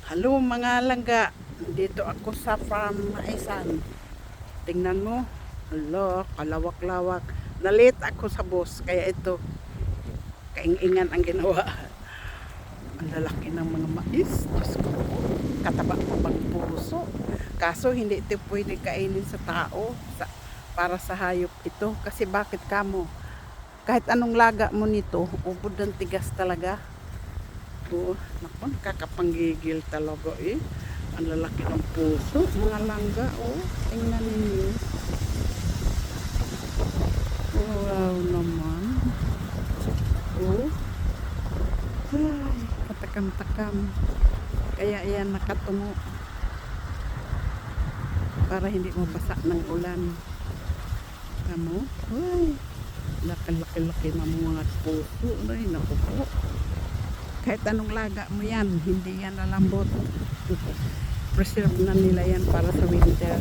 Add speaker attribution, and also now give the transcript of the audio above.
Speaker 1: Hello mga langga, dito ako sa farm Maisan. Tingnan mo, hello, kalawak-lawak. Nalit ako sa boss, kaya ito, kaing-ingan ang ginawa. Ang lalaki ng mga mais, Diyos ko po, kataba pa bang puso. Kaso hindi ito pwede kainin sa tao, para sa hayop ito. Kasi bakit kamo? Kahit anong laga mo nito, ubod ng tigas talaga. Oo, naku, nakakapanggigil talaga eh. Ang lalaki ng puso, mga langga, oh. Tingnan ninyo. Oh, wow naman. Oh. Ay, katakam-takam. Kaya yan nakatungo. Para hindi mabasa ng ulan. Kamo? Ay, laki-laki ng mga puso. Ay, naku po. Kahit anong laga mo yan, hindi yan lalambot. Preserve na nila yan para sa winter.